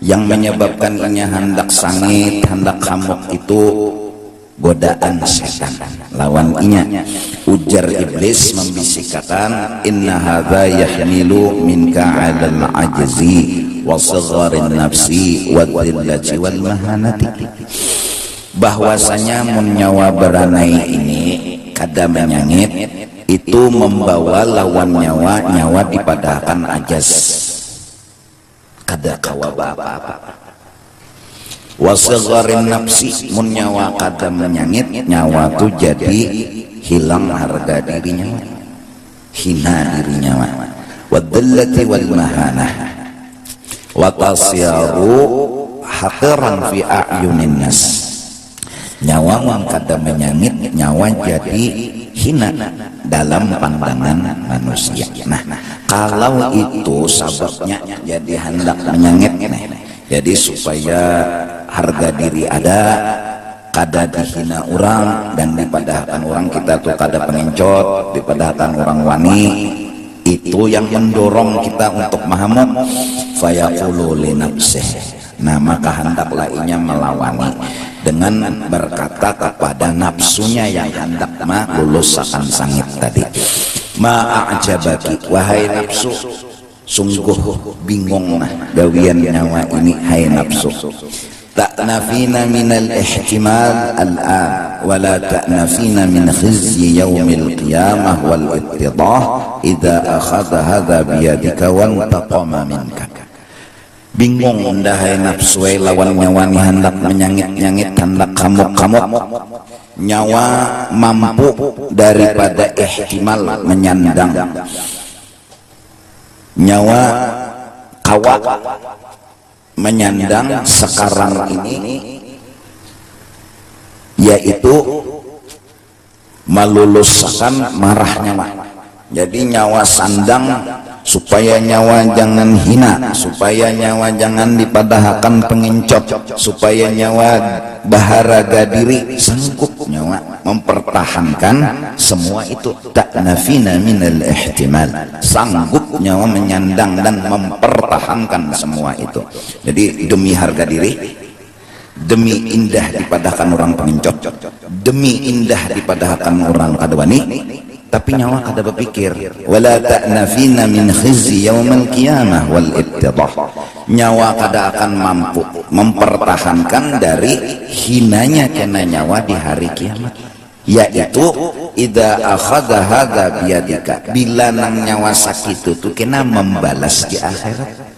yang menyebabkan inya hendak sangit, hendak hamuk itu godaan setan lawan inya. Ujar iblis membisikkan, inna hadza yahmilu minka 'alal ajzi wa sigharin nafsi wa dhillati wal mahanati, bahwasanya mun nyawa beranai ini kada menyangit itu membawa lawan nyawa dipadahkan ajas, kada kawaba apa-apa. Wasagharin nafsi, mun nyawa kada menyangit nyawa tu jadi hilang harga diri nyawa, hina diri nyawa. Wadallati wal mahanah wa tasyaru haqran fi a'yunin nas, nyawa mun kada menyangit nyawa jadi hina dalam pandangan manusia. Nah, kalau itu sebabnya jadi hendak menyangit, jadi supaya harga diri ada, kada dihina orang dan dipadahkan orang kita tuh kada pengencot, dipadahkan orang wani, itu yang mendorong kita untuk mahamuk. Fayaqulu li nafsih, nah maka hendaklah inya melawani dengan berkata kepada nafsunya yang hendak lulus akan sangit tadi. Ma'ajabaki, wahai nafsu, sungguh bingung gawian nyawa ini, hai nafsu. Ta'nafina minal ihtimal al-an wa la ta'nafina min khizyi yawmil qiyamah wal ittidah idza akhadha hadha biyadika wa taqama minka. Bingung unda hai nafsu lawan nyawa ni hendak menyangit-nyangit, hendak kamuk-kamuk. Nyawa mampu daripada ihtimal menyandang, nyawa kawat menyandang sekarang ini, yaitu meluluskan marah nyawa. Jadi nyawa sandang supaya nyawa jangan hina, supaya nyawa jangan dipadahkan pengencot, supaya nyawa baharaga diri, sanggup nyawa mempertahankan semua itu. Ta'nafina minal ihtimal, sanggup nyawa menyandang dan mempertahankan semua itu. Jadi demi harga diri, demi indah dipadahkan orang pengencot, demi indah dipadahkan orang kadawani, tapi nyawa kada berpikir. Wala ta'nafina min khizyi yaumil qiyamah wal ittidah, nyawa kada akan mampu mempertahankan dari hinanya kena nyawa di hari kiamat, yaitu idza akhadha hadza biyadika, bila nang nyawa sakit itu kena membalas di akhirat.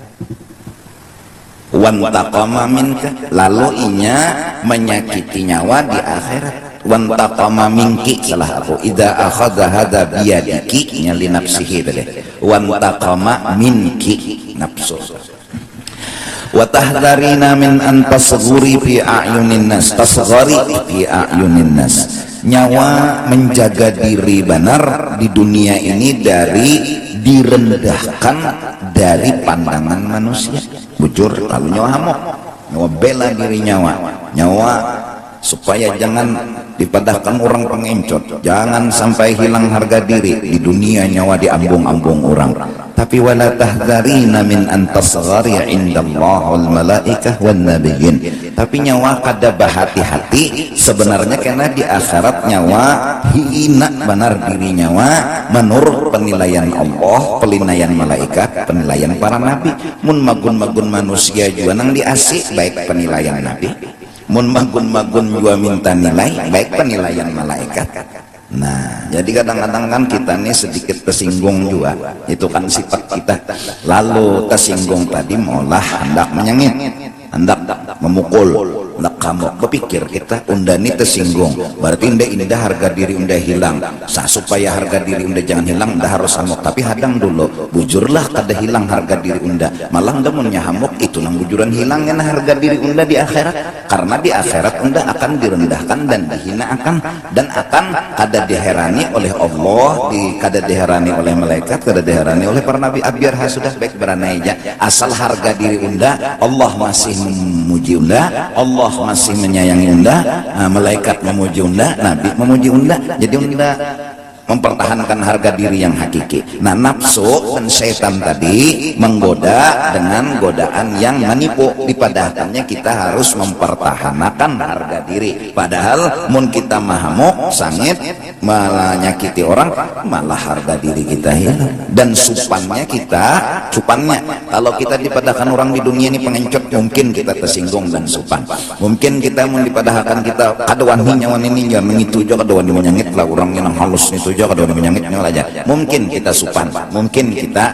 Wan taqama minka, lalu inya menyakiti nyawa di akhirat. Wan taqama minki, salah aku, idza akhadha hadza biyadiki nyali nafsihi tadi. Wan taqama minki nafsu. Wa tahdharina min an tasghuri fi a'yunin nas, tasghari fi a'yunin nas, nyawa menjaga diri benar di dunia ini dari direndahkan dari pandangan manusia. Bujur kalau nyawa hamok, nyawa bela diri nyawa supaya jangan dipadahkan orang pengencot, jangan sampai hilang harga diri di dunia, nyawa diambung-ambung orang. Tapi wala tahdharina min an tasghari indallah wal malaikah wan nabiyyin, tapi nyawa kada berhati-hati sebenarnya karena di akhirat nyawa hina benar diri nyawa menurut penilaian Allah, penilaian malaikat, penilaian para nabi. Mun magun-magun manusia juga nang diasih baik penilaian nabi, mun magun-magun juga minta nilai baik penilaian malaikat. Nah, jadi kadang-kadang kan kita nih sedikit tersinggung juga, itu kan sifat kita. Lalu tersinggung tadi malah hendak menyengit, hendak memukul, hendak kamu berpikir kita unda ini tersinggung, berarti indah harga diri unda hilang. Supaya harga diri unda jangan hilang, unda harus hamuk. Tapi hadang dulu, bujurlah kada hilang harga diri unda, malah unda punya hamuk itu nang bujuran hilangnya harga diri unda di akhirat. Karena di akhirat unda akan direndahkan dan dihina dan akan kada diherani oleh Allah, kada diherani oleh malaikat, kada diherani oleh para nabi. Biar sudah baik beranai aja, asal harga diri unda Allah masih memuji unda, Allah masih menyayangi unda, malaikat memuji unda, nabi memuji unda. Jadi unda mempertahankan harga diri yang hakiki. Nah, nafsu dan setan tadi menggoda dengan godaan yang menipu. Dipadahalnya kita harus mempertahankan harga diri, padahal mun kita mahamuk sangit malah nyakiti orang, malah harga diri kita hilang dan supannya kalau kita dipadahkan orang di dunia ini pengencot, mungkin kita tersinggung dan supan. Mungkin kita mau dipadahkan kita kadoan nyawan ini jangan mengitu juga kadoan menyangit lah orang yang halus itu juga kadoan menyangitnya aja. Mungkin kita supan, mungkin kita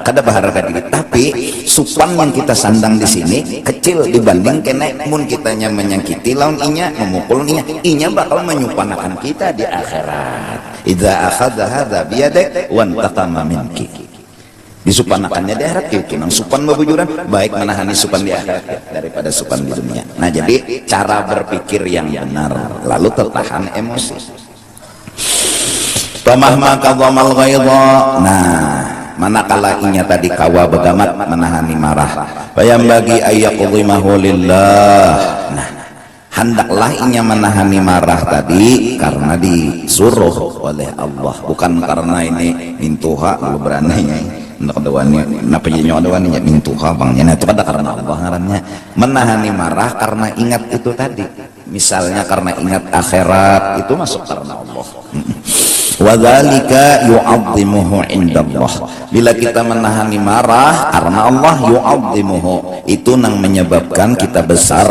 kada berharga diri, tapi supan yang kita sandang di sini kecil dibanding kena mun kitanya menyakiti lawan inya, memukul inya bakal menyupanakan kita di akhirat. Idza akhadha hadza biyadik wa antaqama minki. Disupanakannya di akhirat gitu. Nang supan babujuran baik menahani supan di akhirat daripada supan di dunia. Nah, jadi cara berpikir yang benar lalu tertahan emosi. Tamahma kadhamal ghaidha. Nah, manakala inya tadi kawa begamat menahani marah, bayam bagi ayyaqdhimahu lillah. Nah, hendaklah inya menahani marah tadi karena disuruh oleh Allah, bukan karena ini mintuha lalu beraninya nak dawani napa nyo dawani mintuha bangnya. Nah, itu pada karena Allah ngarannya. Menahani marah karena ingat itu tadi, misalnya karena ingat akhirat, itu masuk karena Allah. Wadzalika yu'azzimuhu indallah. Bila kita menahani marah karena Allah, yu'azzimuhu, itu nang menyebabkan kita besar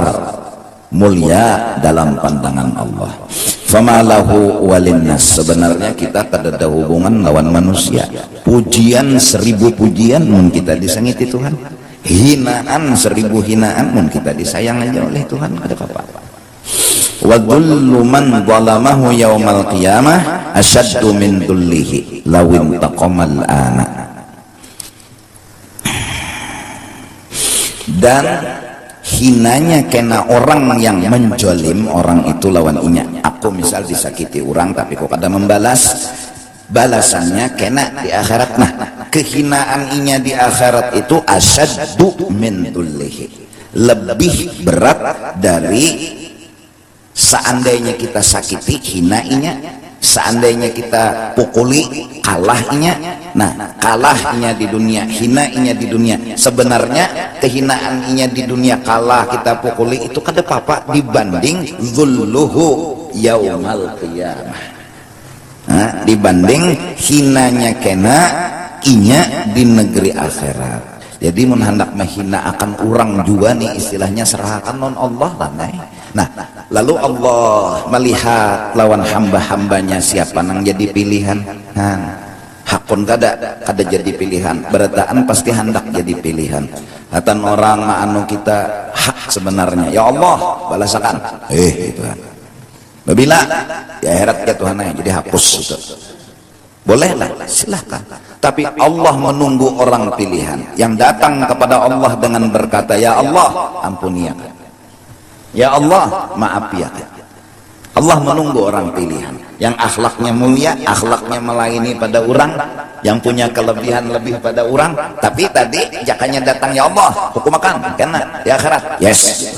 mulia dalam pandangan Allah. Famalahu walinnas, sebenarnya kita tak ada hubungan lawan manusia. Pujian 1000 pujian mun kita disangiti Tuhan, hinaan 1000 hinaan mun kita disayang aja oleh Tuhan, ada apa-apa. Wa dhullu man zalamahu yaumal qiyamah asyaddu min dhullihi lawin taqamal ana. Dan hinanya kena orang yang menjolim orang itu lawan inya. Aku misal disakiti orang tapi kok kada membalas, balasannya kena di akhirat. Nah, kehinaan inya di akhirat itu asyaddu min dhullihi, lebih berat dari seandainya kita sakiti hinainya, seandainya kita pukuli kalahnya. Nah, kalahnya di dunia, hinainya di dunia. Sebenarnya kehinaannya di dunia, kalah kita pukuli itu kada apa-apa dibanding zulluhu yaumal qiyamah. Nah, dibanding hinanya kena inya di negeri akhirat. Jadi mun hendak menghina akan orang juga nih istilahnya serahkan non Allah lah. Nah, lalu Allah melihat lawan hamba-hambanya siapa nang jadi pilihan. Nah, hakun kada jadi pilihan, berataan pasti hendak jadi pilihan. Hatan orang anu kita hak sebenarnya, ya Allah balasakan Tuhan. Babila ya akhirat ya Tuhan jadi hapus itu. Bolehlah, silahkan. Tapi Allah menunggu orang pilihan yang datang kepada Allah dengan berkata, ya Allah ampuni ya, ya Allah maaf ya. Allah menunggu orang pilihan yang akhlaknya mulia, akhlaknya melayani pada orang, yang punya kelebihan lebih pada orang. Tapi tadi jakanya datang, ya Allah hukum makan kena di akhirat, yes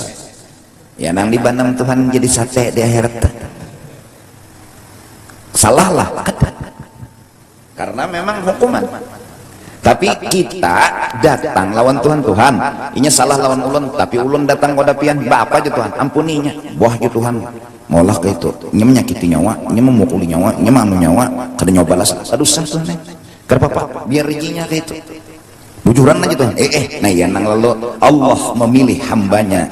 ya, nang dibandang Tuhan jadi sate di akhirat. Salahlah karena memang hukuman. Tapi kita datang lawan Tuhan, inya salah lawan ulun, tapi ulun datang pada pian, apa aja Tuhan ampuninya, boh aja Tuhan ngolah ke itu, inya menyakiti nyawa, inya memukuli nyawa, inya manu nyawa, kada nyawa balas, aduh sah Tuhan kenapa biar rejinya ke itu bujuran aja Tuhan. Nah ya, nang lalu Allah memilih hambanya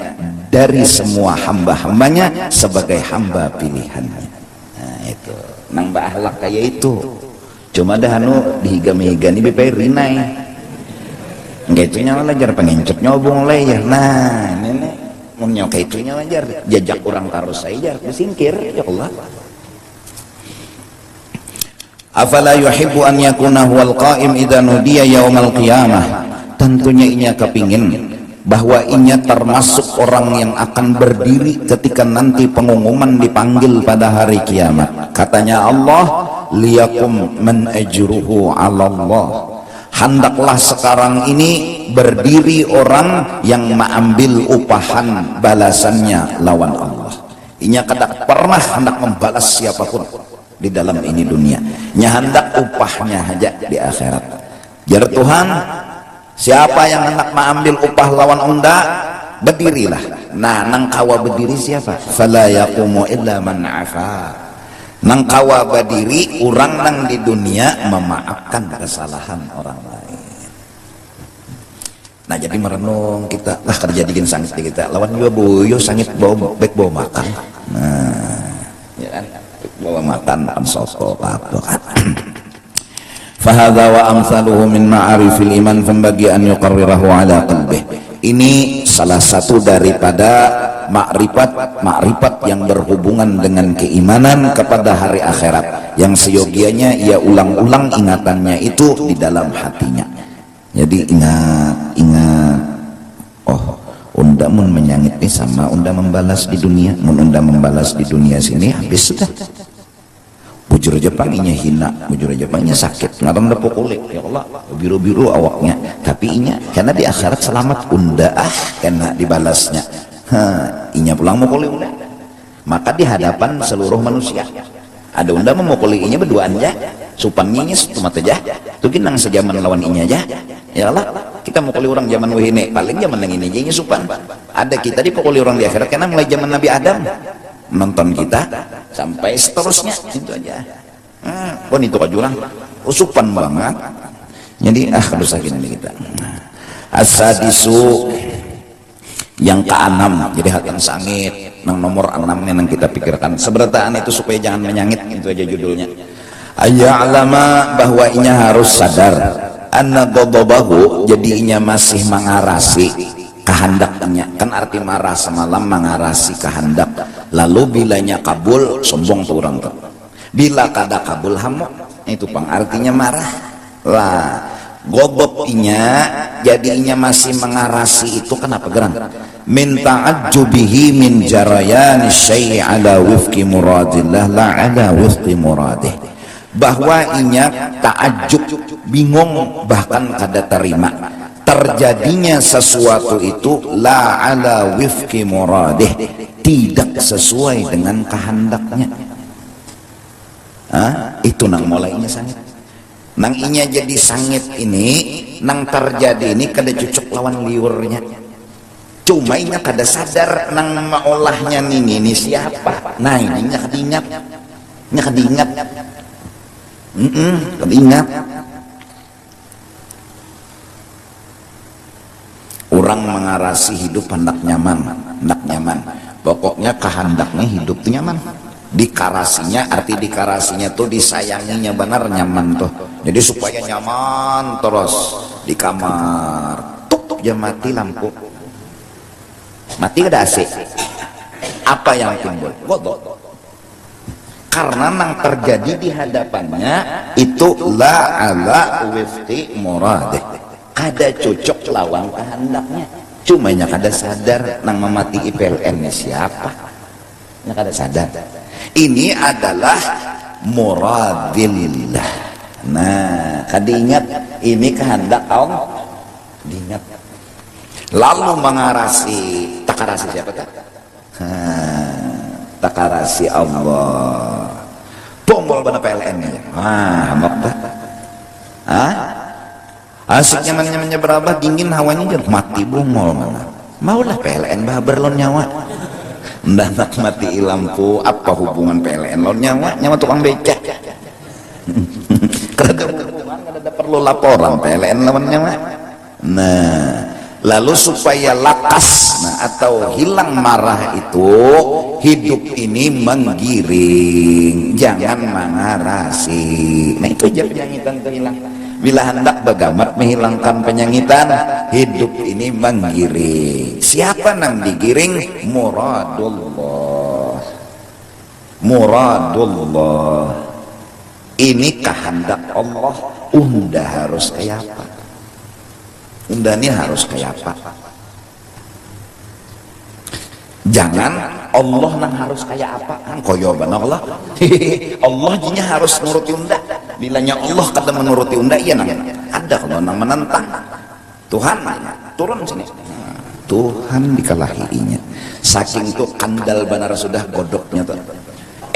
dari semua hamba-hambanya sebagai hamba pilihannya. Nah itu nang bahalak kayak itu. Cuma dah anu dihiga-higa nih bepai rinai enggak itu nyawa lajar pengencet nyobong layar. Nah nenek mau nyoka itu nyawa lajar jajak orang tarus saya disingkir ya Allah. Afala yuhibbu an yakuna huwal qa'im idza nudiya yaumal qiyamah. Tentunya inya kepingin bahwa inya termasuk orang yang akan berdiri ketika nanti pengumuman dipanggil pada hari kiamat. Katanya Allah, liyakum man ajruhu 'ala Allah. Hendaklah sekarang ini berdiri orang yang mengambil upahan balasannya lawan Allah. Inya kada pernah hendak membalas siapapun. di dalam ini dunia, nya hendak upahnya aja di akhirat. Jar Tuhan, siapa yang hendak mengambil upah lawan unda, berdirilah. Nah, nang kawa berdiri siapa? Fala yaqumu illa man afa. Nang kawa berdiri orang nang di dunia memaafkan kesalahan orang lain. Nah, jadi merenung kita, lah kerja digin sangit di kita lawan juga boyo sangit bawa bek bawa makan. Nah, ya kan, bawa makan kan soto apa kan. Fahadha wa amsaluhu min ma'arifil iman fambagi an yuqarrirahu ala qalbih. Ini salah satu daripada makrifat yang berhubungan dengan keimanan kepada hari akhirat, yang seyogianya ia ulang-ulang ingatannya itu di dalam hatinya. Jadi ingat, oh unda mun menyangit ini sama unda membalas di dunia, mun unda membalas di dunia sini habis sudah. Bujur Jepang inya hina, bujur Jepang inya sakit, ngaran dapur kulit, ya Allah, biru-biru awaknya, tapi inya karena di akhirat selamat unda karena dibalasnya. Inya pulang mukuli unda, maka di hadapan seluruh manusia ada unda memukuli inya berduaan ya, supannya inya setumat aja, tuh nang sejaman lawan inya aja, ya Allah, kita mukuli orang zaman wahine, paling zaman yang ini aja inya supan, ada kita dipukuli orang di akhirat karena mulai zaman Nabi Adam nonton kita sampai seterusnya itu aja. Pun itu kajurang usupan banget. Jadi harus gini kita. Asadisu yang ke-6, jadi hati yang sangit nang nomor 6 nih nang kita pikirkan seberataan itu supaya jangan menyangit, itu aja judulnya. Ayya'lama, bahwa inya harus sadar anna ghadabahu, jadi inya masih mengarasi kehendaknya, kan arti marah semalam mengarasi kehendak, lalu bilanya kabul sombong tuh orang tuh, bila kada kabul hamu itu pang artinya marah lah. Godop inya jadi inya masih mengarasi itu kenapa gerang min ta'ajjubihi min jarayan syai' ala wifqi muradillah la ala wifqi muradih, bahwa inya ta'ajjub bingung bahkan kada terima terjadinya sesuatu itu la ala wifqi muradih, tidak sesuai dengan kehendaknya. Itu nang mulainya sangit, nang inya jadi sangit ini, nang terjadi ini kada cocok lawan liurnya, cuma inya kada sadar nang maolahnya ini siapa. Nah ini nya kadingat, kadingat. Orang mengarasi hidup hendak nyaman, pokoknya kehendaknya hidup tuh nyaman. Dikarasinya, arti dikarasinya tuh disayanginya benar nyaman tuh. Jadi supaya nyaman terus di kamar. Tuk jam mati lampu, mati ada AC. Apa yang timbul? Godok. Karena nang terjadi di hadapannya itu la ala wifqi muradih, kada cocok lawan kehendaknya, cuma nya kada sadar nang memati IPLN siapa, nya kada sadar. Ini adalah muradillah. Nah, kada ingat ini kehendak Allah, diingat. Lalu mengarasi, takarasi siapa tak? Takarasi Allah. Tombol bana PLN nya. Hamak tak? Asik nyaman-nyamannya berapa, dingin hawanya jadi mati bungol mana. Maulah PLN bah berlon nyawa. Ndanak mati lampu, apa hubungan PLN lon nyawa tukang becak. Kada hubungan, kada perlu laporan PLN lawan nyawa. Nah, lalu supaya lakas, atau hilang marah itu, hidup ini menggiring, jangan mengarasi. Nah itu aja penyangitan itu hilang. Bila hendak bagamat menghilangkan penyangitan, hidup ini menggiring. Siapa nang digiring? Muradullah. Ini kehendak Allah. Unda harus kayak apa? Unda ini harus kayak apa? Jangan Allah nang harus kayak apa? Kan koyoban Allah. Allah jinya harus nuruti unda. Bilanya Allah kata menuruti unda, iya nang ada kalau nang menentang Tuhan turun sini. Tuhan dikalahinya. Saking tuh kandal benar sudah godoknya tuh.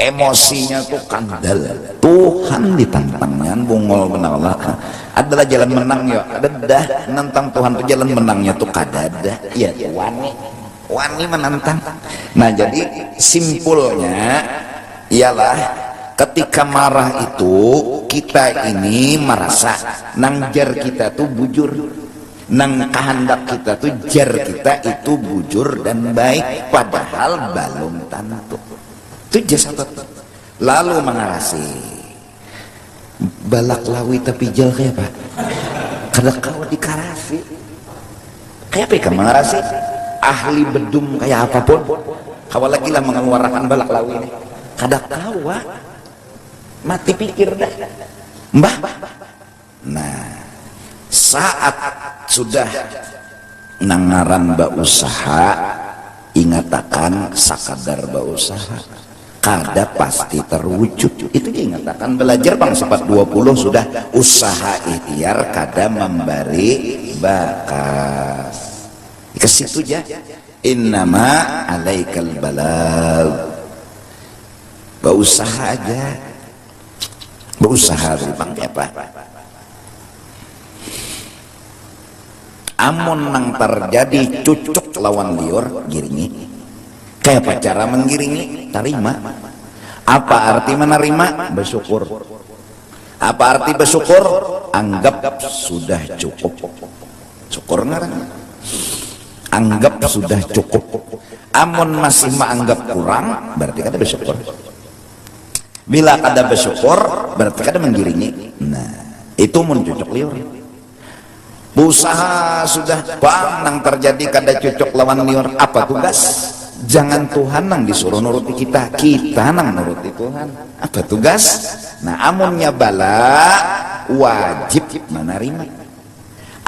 emosinya tuh kandal. Tuhan ditantangnya bungol benar adalah jalan menang ya, ada dah nantang Tuhan tuh jalan menangnya tuh kadada ya, wani menantang. Nah jadi simpulnya ialah ketika marah itu kita ini merasa nang jar kita tuh bujur, nang kehendak kita tuh jar kita itu bujur dan baik, padahal belum tentu itu jasad. Lalu mengarasi balak lawi tapi jal kayak apa kada kau dikarasi kayak apa mengarasi ahli bedum kayak apapun kawal lagi lah mengeluarkan balak lawi ini kada kau mati pikir dah mbah. Nah saat sudah nangaran usaha ingatakan sakadar usaha kada pasti terwujud. Itu diingatakan belajar bang sifat 20 sudah usaha ikhtiar kada memberi bakas ke situ aja. Innama alaikal balal, berusaha aja, berusaha bang apa amun nang terjadi cucuk lawan liur giringi. Kayak apa cara menggiringi? Terima. Apa arti menerima? Bersyukur. Apa arti bersyukur? Anggap sudah cukup. Syukur ngarang. Anggap sudah cukup. Amun masih menganggap kurang, berarti kada bersyukur. Bila kada bersyukur, berarti kada menggiringi. Nah, itu mencucuk liur. Usaha sudah bang nang terjadi kada cocok lawan liur. Apa tugas? Jangan Tuhan nang disuruh nuruti kita, kita nang nuruti Tuhan. Apa tugas? Nah amunnya bala wajib menerima.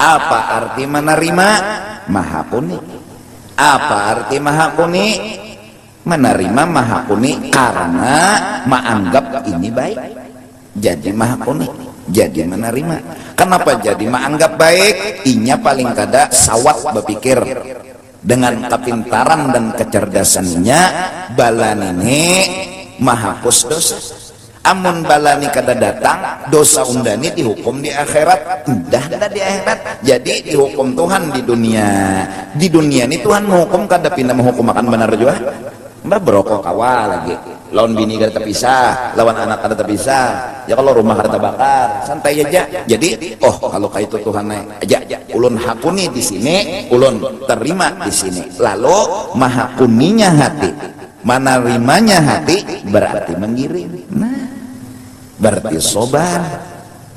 Apa arti menerima? Mahapuni. Apa arti mahapuni? Menerima mahapuni karena menganggap ini baik, jadi mahapuni, jadi menerima. Kenapa jadi menganggap baik? Inya paling kada sawat berpikir. Dengan kepintaran dan kecerdasannya balan ini mahapus dosa. Amun balani kada datang dosa undani dihukum di akhirat, dah di akhirat. Jadi dihukum Tuhan di dunia. Di dunia ini Tuhan menghukum kada pindah menghukum makan benar juga. Mbak berokok kawa lagi, lawan bini kada terpisah, lawan anak kada terpisah. Ya kalau rumah kada terbakar, santai aja. Jadi, oh kalau kayak itu Tuhan aja, ulun hakuni di sini, ulun terima di sini. Lalu mahakuninya hati, menerimanya hati, berarti menggiring. Nah, berarti sobar.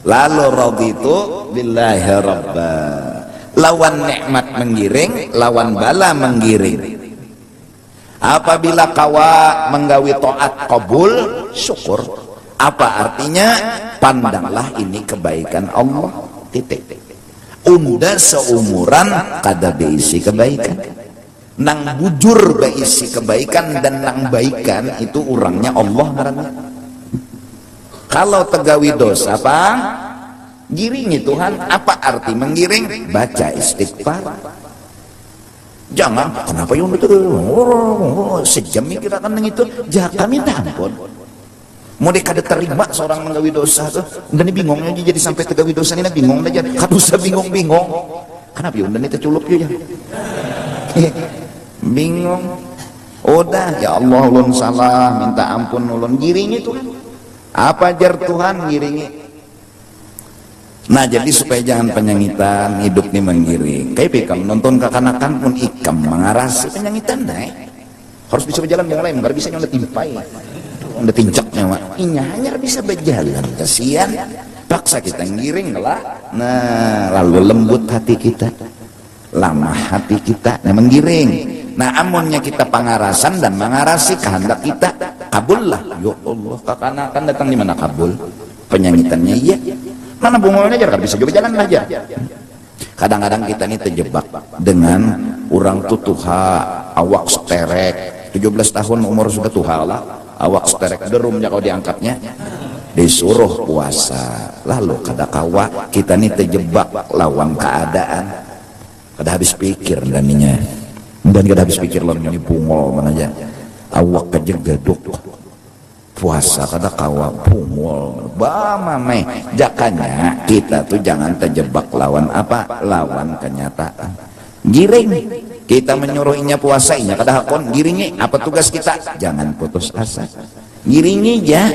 Lalu raditu billahi rabba. Lawan nikmat menggiring, lawan bala menggiring. Apabila kawa menggawi taat kabul, syukur. Apa artinya? Pandanglah ini kebaikan Allah. Titik. Unda seumuran kada beisi kebaikan. Nang bujur beisi kebaikan dan nang baikan itu orangnya Allah ngarannya. Kalau tegawi dosa apa? Giringi Tuhan. Apa arti menggiring? Baca istighfar. Jangan, kenapa yang itu sejam mikirakan yang itu, jangan minta ampun. Mau dekada terima seorang menggawi dosa tuh, dan ini bingungnya jadi sampai tegawi dosa ini bingung aja, kan usah bingung. Kenapa ya? Dan itu culup ya, bingung. Udah, ya Allah ulun salah, minta ampun ulun giringi Tuhan. Apa jar Tuhan giringi? Nah jadi supaya jangan penyangitan hidup nih menggiring. Kayak ikam nonton kekanakan pun ikam mengarasi penyangitan harus bisa berjalan mulai nggak bisa nyondet timpai udah tincaknya mak inya hanya bisa berjalan kasihan paksa kita ngiring lah. Nah lalu lembut hati kita, lama hati kita nah menggiring. Nah amunnya kita pangarasan dan mengarasi kehendak kita kabul lah. Ya Allah kekanakan datang di mana kabul penyangitannya iya. Mana bungolnya aja bisa juga jalan aja. Kadang-kadang kita ini terjebak dengan orang tutuha awak seterek 17 tahun umur sudah tuha lah awak seterek derumnya kalau diangkatnya disuruh puasa. Lalu kada kawa kita ini terjebak lawan keadaan kada habis pikir dan kada habis pikir lawan ini bungol mana aja awak kejegaduk puasa kada kawa bungol bamame jakanya kita tuh jangan terjebak lawan apa, lawan kenyataan. Giring kita menyuruhnya puasainya kada hakon, giringi apa tugas kita, jangan putus asa, giringi ya,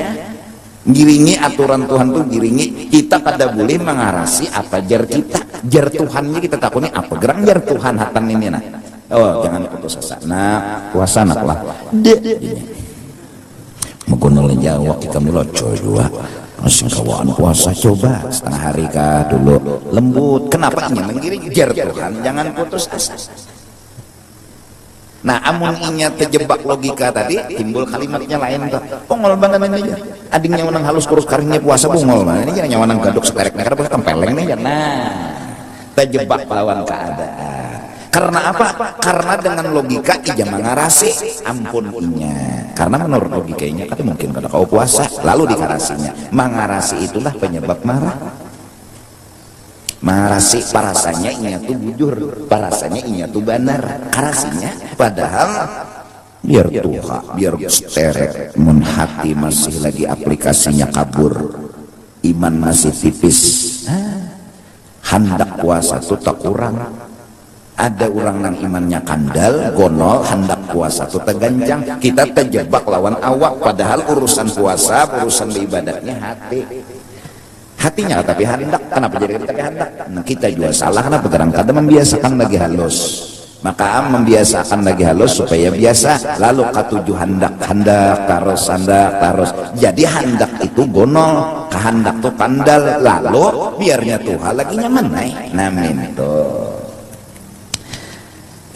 giringi aturan Tuhan tuh, giringi kita kada boleh mengarasi apa jar kita, jar Tuhannya kita takutnya apa gerang jar Tuhan hatan ini nah. Oh jangan putus asa. Nah puasa nak lah menggunakan Jawa kita meloco juga masih kawan puasa, coba setengah hari kah dulu lembut. Kenapa ini menggiring jar Tuhan, jangan putus asa. Nah amun inya terjebak logika tadi timbul kalimatnya lain tuh, pongol banget ini aja adingnya menang halus kurus karingnya puasa bungol mana ini jangan nyawanang gaduk sekarek karena puasa tempeleng nih. Nah terjebak lawan keadaan. Karena apa? Karena dengan logika ija mengarasi ampun inya. Karena menurut logikanya kan mungkin kada kau puasa lalu dikarasinya. Mengarasi itulah penyebab marah. Mengarasi parasanya inya tuh bujur, parasanya inya tuh benar. Karasinya padahal biar tuha, biar sterek, mun hati masih lagi aplikasinya kabur, iman masih tipis. Hendak puasa tuh tak kurang. Ada orang yang imannya kandal, gonol, hendak puasa tuh teganjang. Kita terjebak lawan awak, padahal urusan puasa, urusan ibadatnya hati. Hatinya tapi hendak, kenapa jadi tapi hendak? Nah, kita juga salah, kenapa kadang-kadang membiasakan lagi halus. Maka membiasakan lagi halus supaya biasa, lalu ketujuh hendak, taros. Jadi hendak itu gonol, kehendak tuh kandal, lalu biarnya Tuhan lagi nyaman naik. Namin tuh.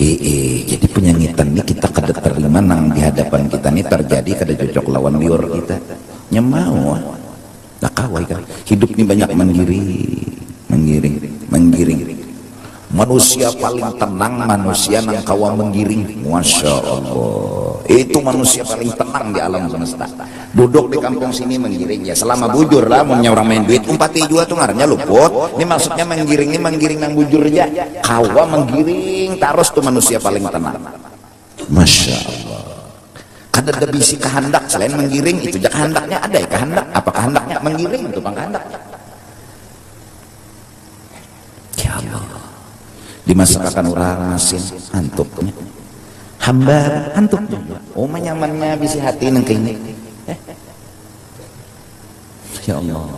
Jadi penyangitan ini kita kada terima nang di hadapan kita ini terjadi kada cocok lawan liur kita nyemau tak kawai kan hidup ini banyak menggiring. Manusia paling tenang manusia nang kawa menggiring. Masya Allah, itu manusia paling tenang di alam semesta. Duduk di kampung sini menggiring ya selama bujur lah, punya orang main duit umpati juga tuh ngarnya luput. Ini maksudnya menggiring nang bujur aja. Kawa menggiring terus tuh manusia paling tenang. Masya Allah. Kada ada bisi kehendak selain menggiring itu jak kehendaknya ada ya kehendak. Apa kehendaknya menggiring itu pang kehendaknya. Ya Allah. Dimasakkan orang asin antuknya hamba antuknya nyamannya bisi hati nang kini ya Allah.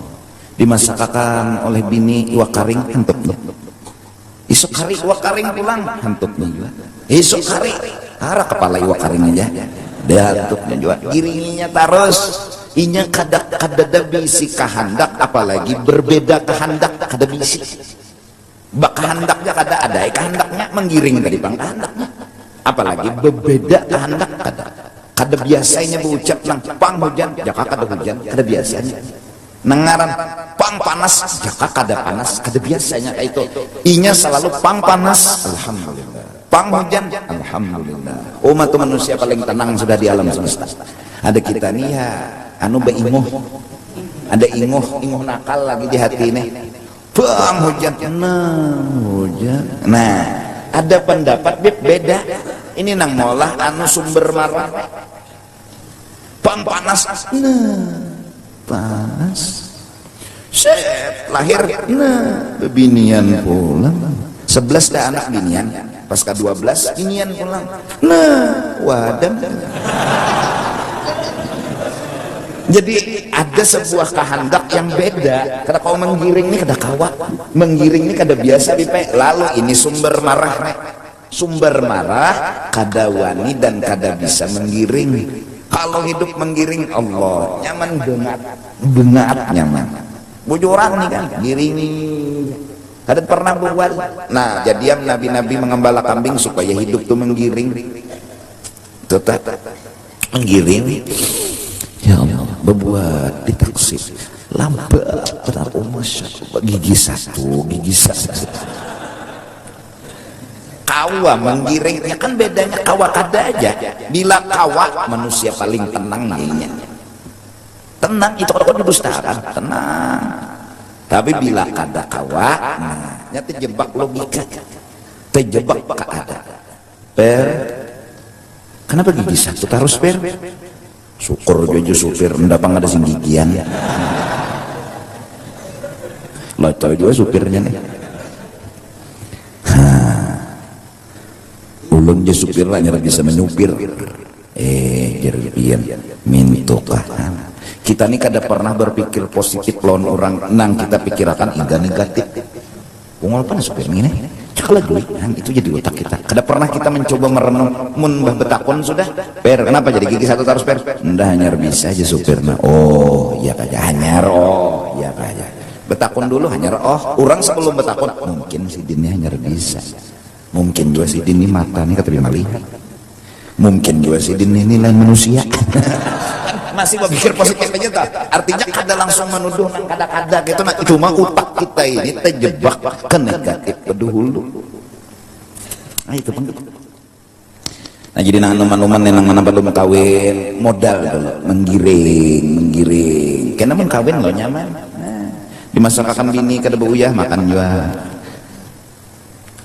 Dimasakkan oleh bini iwak karing antuknya isuk hari iwak karing pulang antuknya juga isuk hari arah kepala iwak karing aja dia antuknya juga giringinya terus inya kada bisi kehendak apalagi berbeda kehendak kada bisi bak kehendaknya kada ada kehendaknya menggiring dari bang kehendaknya apalagi berbeda kehendak kada biasanya berucap nang pang hujan jaka kada hujan kada biasanya nengaran pang panas jaka kada panas kada biasanya kayak itu inya selalu pang panas alhamdulillah pang hujan alhamdulillah. Umat manusia paling tenang sudah di alam semesta. Ada kita nih ya anu beinguh ada inguh nakal lagi di hati nih bang hujan, nah ada pendapat beda ini nang molah anu sumber marah pang panas panas set lahir bebinian pulang 11 dah anak binian pasca 12 binian pulang wadah. Jadi ada sebuah kehendak yang beda. Kada kau menggiring ini kada kawa, menggiring ini kada biasa dipe. Lalu ini sumber marah kada wani dan kada bisa menggiring. Kalau hidup menggiring Allah nyaman bengat nyaman. Bujuran nih kan giring kada pernah buat. Nah jadian nabi-nabi mengembala kambing supaya hidup tuh menggiring. Tetap menggiring. Ya Allah, berbuat ditaksir lambat berapa masya Allah gigi satu kawa menggiringnya kan bedanya kawa kada aja bila kawa manusia paling tenang dirinya tenang itu kalau didustakan tenang tapi bila kada kawa nah terjebak logika terjebak keadaan kenapa gigi satu terus syukur aja supir ndak pang ada sing gigian lah tahu juga supirnya nih ulun je supir lah nyara bisa menyupir jerpian mintukah kita nih kada pernah berpikir positif lawan orang nang kita pikirkan hingga negatif ungol pan supir ini cakala duit itu jadi otak kita kada pernah kita mencoba merenung mun mbah betakon sudah per kenapa jadi gigi satu terus per ndah hanyar bisa aja supirna oh iya kaja hanyar oh iya kaja betakon dulu hanyar oh orang sebelum betakon mungkin si dini hanyar bisa mungkin juga si dini mata nih kata melihat mungkin juga si dini ini lain manusia masih berpikir positif aja tak artinya kada langsung menuduh nang kada-kada gitu nah itu mah otak kita ini terjebak ke negatif pedahulu nah itu penting nah jadi numan-numan yang mana belum kawin modal dulu menggiring karena mun kawin lo nyaman nah, dimasakkan bini kada beuyah makan juga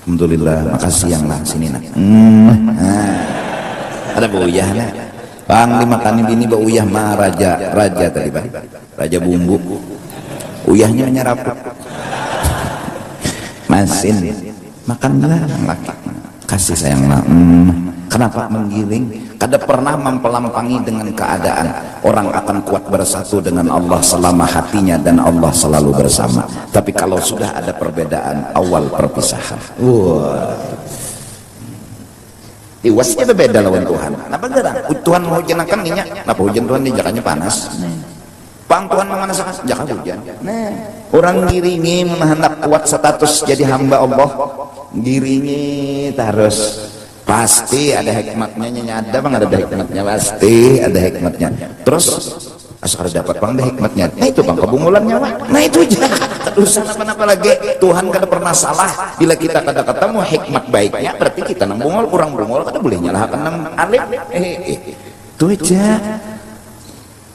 alhamdulillah makasih yang lah sini nak ada beuyah nah bang dimakanin bini beuyah mah raja tadi bang raja bumbu uyahnya menyerap masin makanlah laki kasih sayang kenapa menggiring kada pernah mempelampangi dengan keadaan orang akan kuat bersatu dengan Allah selama hatinya dan Allah selalu bersama tapi kalau sudah ada perbedaan awal perpisahan iwasnya berbeda lawan Tuhan kenapa gerang Tuhan hujan ninya kenapa hujan Tuhan di jakanya panas pang Tuhan memanasakan jaka hujan nah orang giringi hendak kuat status jadi hamba Allah giringi terus pasti ada hikmatnya ada bang ada hikmatnya pasti ada hikmatnya terus asal dapat bang ada hikmatnya nah itu bang kebungulan nyawa nah itu aja urusan apa-apa lagi Tuhan kada pernah salah bila kita kada ketemu hikmat baiknya berarti kita nang bungol kurang bungol kada boleh nyalahkan nang alim itu aja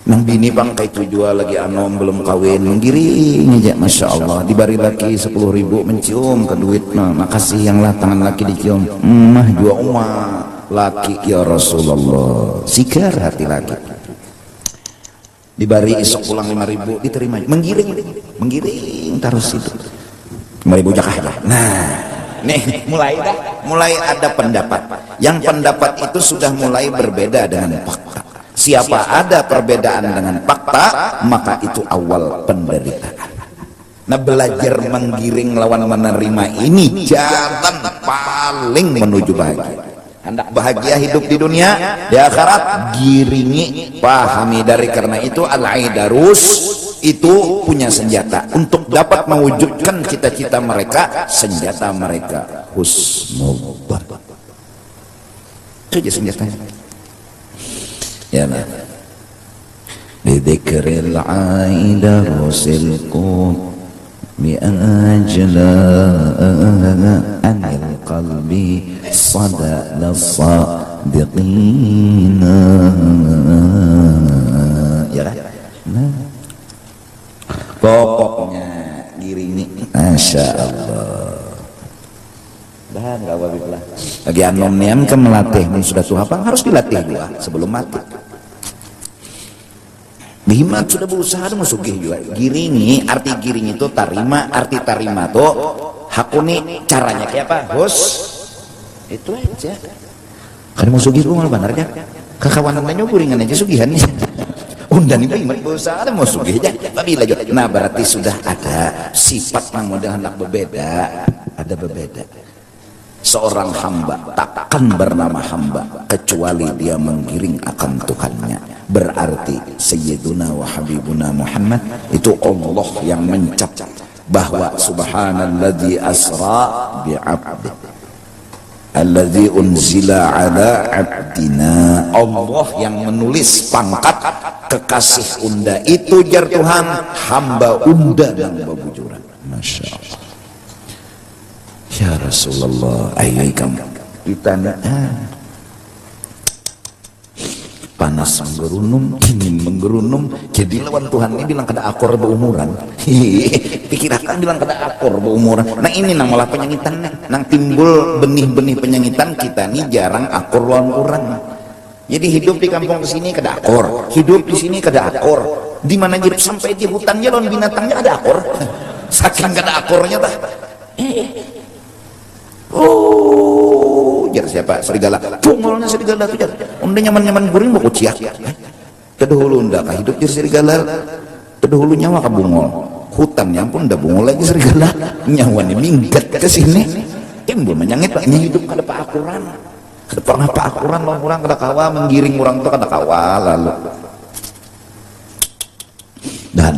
nang bini bang kayak itu jual lagi anom belum kawin menggiring aja masya Allah dibari laki 10.000 mencium ke duit nah makasih yang lah tangan laki dicium mah jua umah laki ya Rasulullah sigar hati laki dibari isok pulang 5.000 diterima menggiring terus itu 5.000 jakah dah nah nih mulai ada pendapat yang pendapat itu sudah mulai berbeda dengan fakta siapa ada perbedaan dengan fakta maka itu awal penderitaan nah belajar menggiring lawan menerima ini jalan paling menuju bahagia hendak bahagia hidup di dunia di akhirat giringi pahami dari karena itu al-aidarus itu punya senjata untuk dapat mewujudkan cita-cita mereka senjata mereka husnul itu aja senjatanya ya nah bidzikril aidarusil qut بأجلا عن القلب صدى للصادقين ya kan pokoknya giringi Masya Allah dah nggak apa-apa lagi anomniam kan melatih sudah tua apa harus dilatih juga sebelum mati Bihimat sudah berusaha mau sugih juga giringi arti giring itu tarima arti tarima tuh hakuni caranya kayak apa bos itu aja kan mau sugih gue malah benernya kekawanan nanya guringan aja sugihan nih undan itu bihimat berusaha mau sugih aja tapi lagi nah berarti sudah ada sifat yang model hendak berbeda ada berbeda seorang hamba takkan bernama hamba kecuali dia menggiring akan Tuhannya berarti Sayyiduna wa Habibuna Muhammad itu Allah yang mencap bahwa subhanalladzi asra bi'abdi alladzi unzila ala abdina Allah yang menulis pangkat kekasih unda itu jar Tuhan hamba unda dan babujuran Masya Allah ya Rasulullah ayo kamu kita panas menggerunum dingin menggerunum jadi lawan Tuhan ini bilang kada akor beumuran pikirakan bilang kada akor beumuran nah ini nang malah penyangitan nang timbul benih-benih penyangitan kita nih jarang akor lawan orang Jadi hidup di kampung ke sini kada akor, hidup di sini kada akor. Di mana jadi sampai di hutannya lawan binatangnya ada akor. Saking kada akornya tah. Oh, jar siapa? Serigala. Cungolnya serigala tuh jar. Unda nyaman-nyaman guring mau kuciak. Terdahulu unda kah hidup jadi serigala. Terdahulu nyawa ka bungol. Hutannya pun udah bungol lagi serigala. Nyawanya minggat ke sini. Timbul menyangit Pak, hidup kada paakuran. Kada pernah paakuran orang kada kawa menggiring orang tuh kada kawa lalu. Dan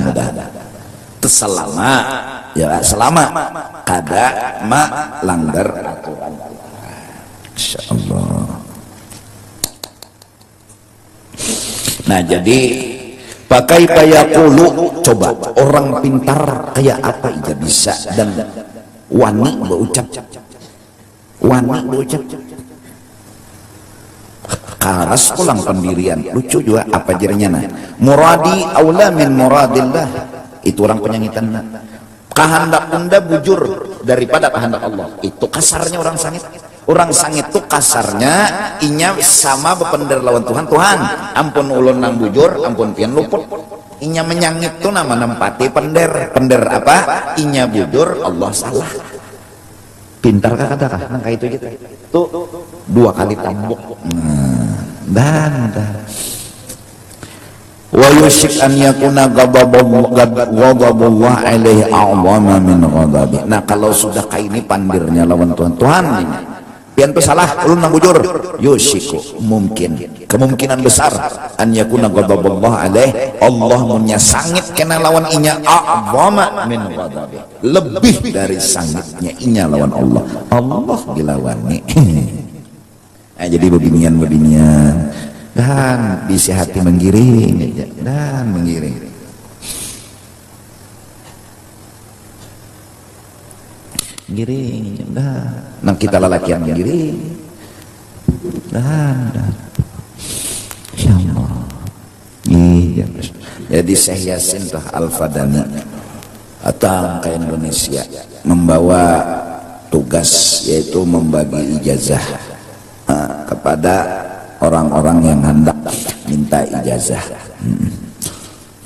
selama ya selama kada melanggar aturan. Insyaallah. Nah jadi pakai payaqulu, coba orang pintar kayak apa aja bisa dan wani berucap, karas pulang pendirian lucu juga apa jadinya nah muradi aula min muradillah, itu orang penyanyitan kehendak unda bujur daripada kehendak Allah, itu kasarnya orang sangit tuh kasarnya inya sama bepender lawan Tuhan, ampun ulun nang bujur ampun pian luput, inya menyangit tuh nama nempati pender apa inya bujur Allah salah. Pintar kah nang kayak itu gitu tuh dua kali tambuk dan wa yushik an yakuna ghadabullah alaihi a'zama min ghadabi. Nah kalau sudah kayak ini pandirnya lawan Tuhan ini pian tuh salah ulun nang bujur, yushiku kemungkinan besar an yakuna ghadabullah alaihi, Allah munya sangit kena lawan inya a'zama min ghadabi, lebih dari sangitnya inya lawan Allah dilawani. Nah, jadi bebinian dan bisi hati menggiring dan menggiring. Giring nah kita lelaki yang menggiring dan ya Allah. Iya. Jadi Syekh Yasin tuh Al-Fadani datang ke Indonesia membawa tugas yaitu membagi ijazah kepada orang-orang yang hendak minta ijazah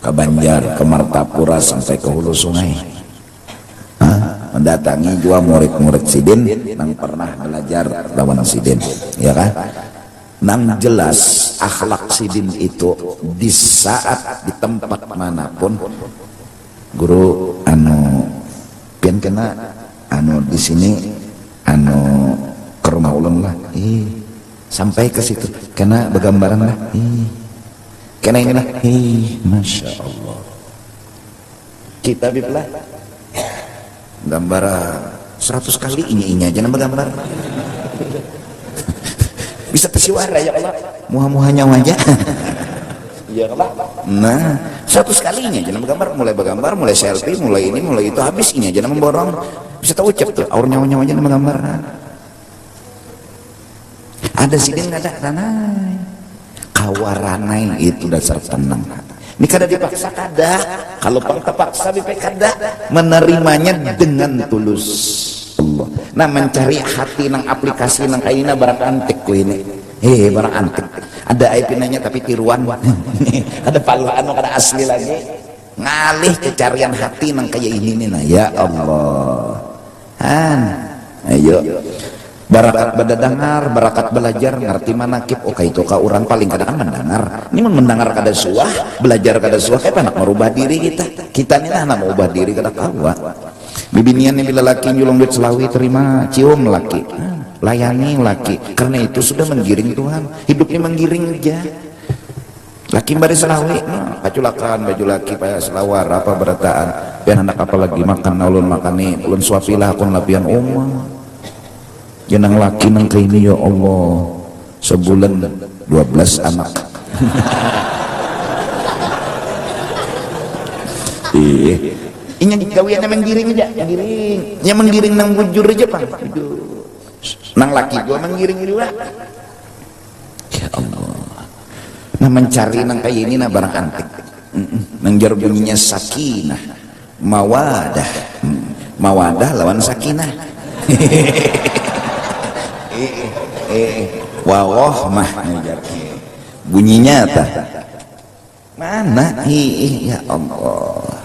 ke Banjar, ke Martapura sampai ke hulu sungai, mendatangi dua murid-murid Sidin yang pernah belajar lawan Sidin, ya kan? Nang jelas akhlak Sidin itu di saat di tempat manapun guru pian kena di sini ke rumah ulun lah, sampai ke situ kena bergambaran lah, kena ini lah, masya Allah kita biblah gambar 100 kali ini aja nama gambar bisa tersiwara ya Allah muha-muhanya wajah ya Allah. Nah 100 kalinya aja nama gambar, mulai bergambar, mulai selfie, mulai ini, mulai itu, habis ini aja nama borong bisa tahu ucap tuh aur nyawa aja nama gambar. Ada Sidin ada ranai kawaranai, itu dasar tenang. Ini kada dipaksa kada, kalau pang terpaksa bipek kada, menerimanya dengan tulus Allah. Nah mencari hati nang aplikasi nang kaina barang antik ku ini, barang antik. Ada IP-nya tapi tiruan, ada paluan kada asli lagi. Ngalih kecarian hati nang kayak ini nah ya Allah. Ayo. Barakat berdengar, barakat belajar, ngerti manakib. Oke itu kau orang paling kadang mendengar. Ini mendengar kada suah, belajar kada suah. Kayak nak merubah diri kita ini nak merubah diri kada kawa. Bibinian ini bila laki nyulung duit Selawi terima, cium laki, layani laki. Karena itu sudah menggiring Tuhan. Hidupnya menggiring aja. Laki bari Selawi, paculakan baju laki paya selawar apa berataan. Pian anak apa lagi makan ulun makan nih, ulun suapilah akun lapian omah. Jenang laki nang kayak ini ya Allah sebulan 12 anak. Ini gawian menggiring aja, menggiring. Nya menggiring nang bujur aja Pak. Nang laki gua menggiring juga. Ya Allah. Nah mencari nang kayak ini nah barang antik. Nang jar bunyinya sakinah, mawadah. Mawadah lawan sakinah. Wawah mah bunyinya tah mana ya Allah.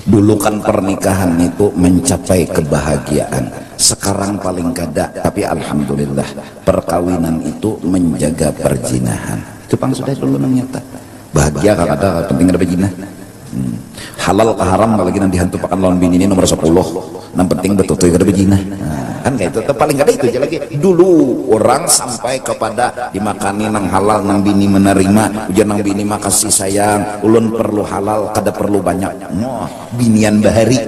Dulu kan pernikahan itu mencapai kebahagiaan, sekarang paling kada, tapi alhamdulillah perkawinan itu menjaga perzinahan. Itu pang sudah dulu nyata bahagia kata penting ada berzina. Halal ke haram lagi nanti hantu pakan lawan bini ini nomor 10 yang penting betul tuh kada berzina. Kan kayak itu paling kada itu aja lagi. Dulu orang sampai kepada dimakani nang halal nang bini menerima, ujian nang bini mah kasih sayang, ulun perlu halal kada perlu banyak. Binian bahari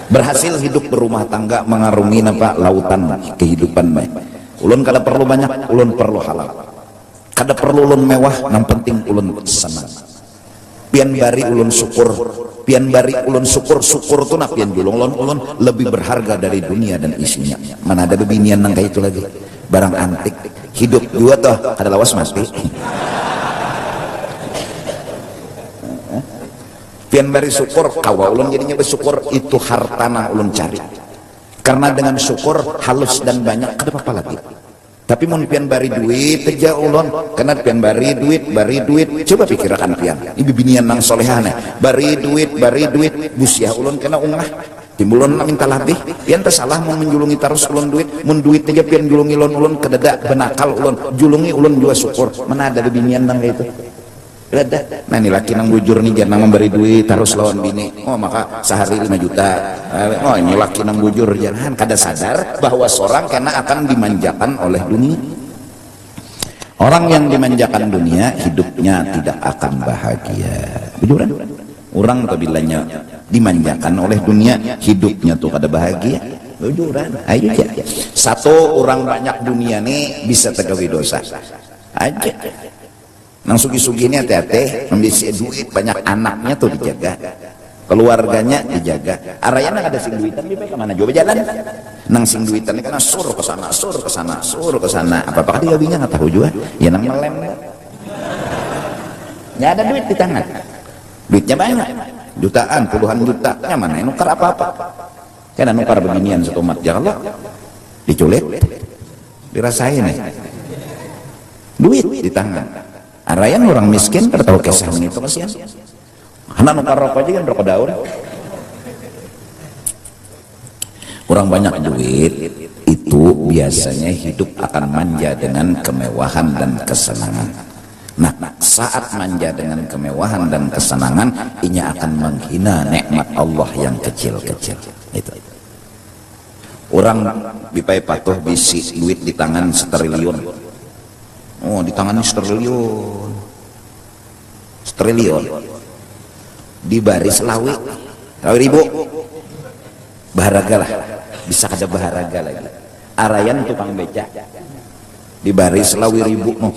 berhasil hidup berumah tangga mengarungi apa lautan kehidupan baik. Ulun kada perlu banyak, ulun perlu halal. Kada perlu ulun mewah, yang penting ulun senang. Pian bari ulun syukur, pian bari ulun syukur tuh nak pian julung ulun lebih berharga dari dunia dan isinya. Mana ada bebinian nang kayak itu lagi, barang antik. Hidup dua toh kada lawas mati. Pian bari syukur, kawa ulun jadinya bersyukur, itu hartanah ulun cari. Karena dengan syukur halus dan banyak kada apa-apa lagi. Tapi mun pian bari duit aja ulun, karena pian bari duit, coba pikirkan pian ibu binian nang solehane bari duit busia ulun kena ungah timbulun minta lebih pian tersalah mau menjulungi terus ulun duit, mun duit aja pian julungi ulun kedadak benakal ulun julungi ulun juga syukur. Mana ada binian nang itu ada. Nah ini laki nang bujur nih jangan memberi duit terus lawan bini, oh maka sehari 5 juta. Oh ini laki nang bujur jangan kada sadar bahwa seorang karena akan dimanjakan oleh dunia. Orang yang dimanjakan dunia hidupnya tidak akan bahagia. Bujuran orang apabila dimanjakan oleh dunia hidupnya tuh kada bahagia. Bujuran ayo aja. Satu orang banyak dunia nih bisa tegawi dosa aja. Nang sugi-sugi ini hati-hati membisi duit banyak, anaknya tuh dijaga, keluarganya dijaga. Arayana ada sing duitan di kemana coba jalan nang sing duitan ini kan suruh ke sana apa-apa dia gawinya nggak tahu juga ya nang melem nggak ada duit di tangan, duitnya banyak jutaan puluhan juta mana nukar apa-apa kan nukar beginian satu mat ya Allah diculik dirasain nih duit di tangan. Arayan orang miskin tertahu kisah itu kasihan. Anak nukar rokok aja kan rokok daun. Orang banyak duit itu biasanya hidup akan manja dengan kemewahan dan kesenangan. Nah, saat manja dengan kemewahan dan kesenangan, inya akan menghina nikmat Allah yang kecil-kecil. Itu. Orang bipai patuh bisi duit di tangan 1 triliun. Oh di tangan ini 1 triliun di baris lawi ribu baharaga lah, bisa kada baharaga lagi. Arayan tukang beca di baris lawi ribu no.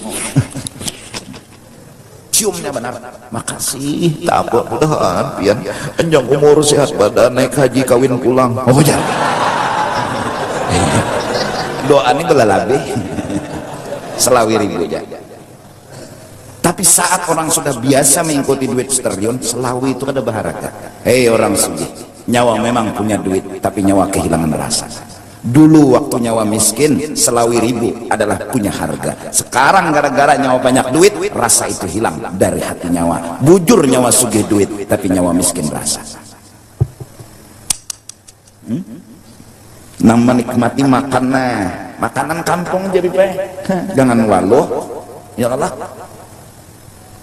Ciumnya benar, makasih tak apa mudahan pian panjang umur sehat badan naik haji kawin pulang. Oh jangan doa ini belalabe selawi ribu aja. Tapi saat orang sudah biasa mengikuti duit 1 triliun, selawi itu ada baharaga. Hei orang sugi, nyawa memang punya duit, tapi nyawa kehilangan rasa. Dulu waktu nyawa miskin, selawi ribu adalah punya harga. Sekarang gara-gara nyawa banyak duit, rasa itu hilang dari hati nyawa. Bujur nyawa sugih duit, tapi nyawa miskin rasa. Nang menikmati makanan kampung jadi jangan waluh ya Allah.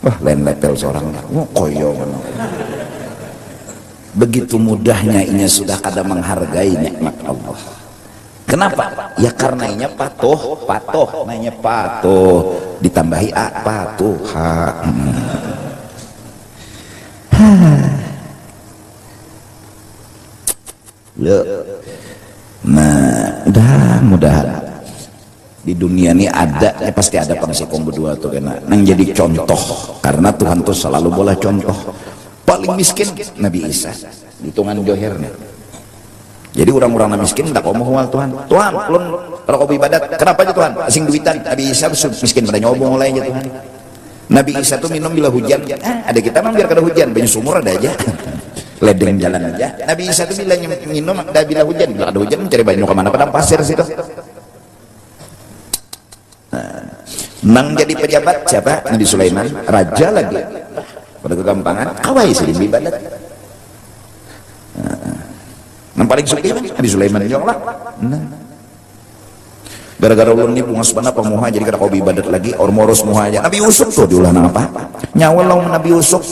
Wah lain level seorang koyo. Begitu mudahnya inya sudah kada menghargai nikmat Allah. Kenapa? Ya karena inya patuh nanya patuh ditambahi patuh Nah mudah-mudahan di dunia ini ada ya pasti ada pengsikong berdua tuh kena nang jadi contoh, karena Tuhan tuh selalu boleh contoh. Paling miskin Nabi Isa hitungan johirnya. Jadi orang-orang miskin tak mau mual Tuhan ulun rokok ibadat kenapa aja Tuhan asing duitan. Nabi Isa miskin pada nyobong mulai aja Tuhan. Nabi Isa tuh minum bila hujan ada kita memang biar kada hujan banyak sumur ada aja ledeng jalan aja. Nabi Isa itu bilang minum, dah bila hujan, bila ada hujan mencari banyu kemana, padang pasir situ. Nang jadi pejabat siapa? Nabi Sulaiman, raja lagi. Pada kegampangan, kawai sih ibadat. Yang paling suka Nabi Sulaiman juga lah. Gara-gara ulun ini bunga sebenarnya pemuha jadi kada kau ibadat lagi, ormoros muha aja. Nabi Yusuf tuh diulah apa? Nyawa lawan Nabi Yusuf,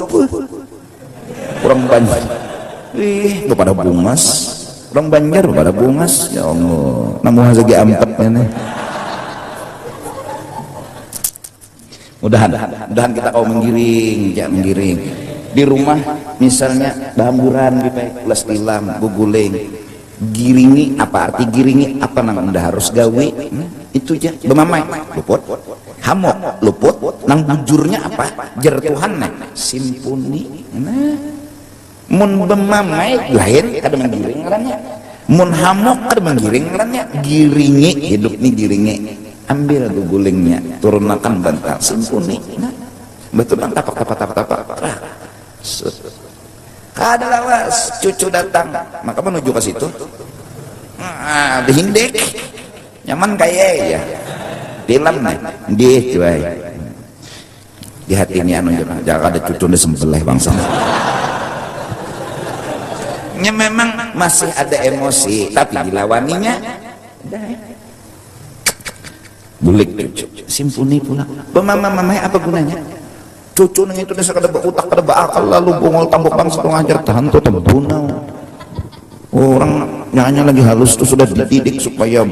kurang banyak. Lu pada bungas, kurang banjar pada bungas. Ya Allah, namuha segi ampat ini. Mudahan kita kau menggiring, ya menggiring. Di rumah misalnya bahamburan plus tilam, guguling, giringi apa arti giringi apa nang anda harus gawe itu aja bemamai luput hamok luput nang bujurnya apa jertuhan simpuni mun bemamai lain kada menggiring ngarannya mun hamok kada menggiring ngarannya giringi hidup nih giringi ambil gugulingnya turunkan bantal simpuni betul bang tapak ada lawas cucu datang maka menuju ke situ dihindek nyaman kayak ya film nih dia cuy di hati ini anu jangan ada cucu di sembelih bangsa nya memang masih ada emosi tapi dilawaninya bulik cucu simpuni pula pemama-mamai apa gunanya cucu nang itu desa kada utak kada akal lalu bungol tambok bangsa tu ngajar tahan tu tembunau orang nyanyi lagi halus tu sudah dididik supaya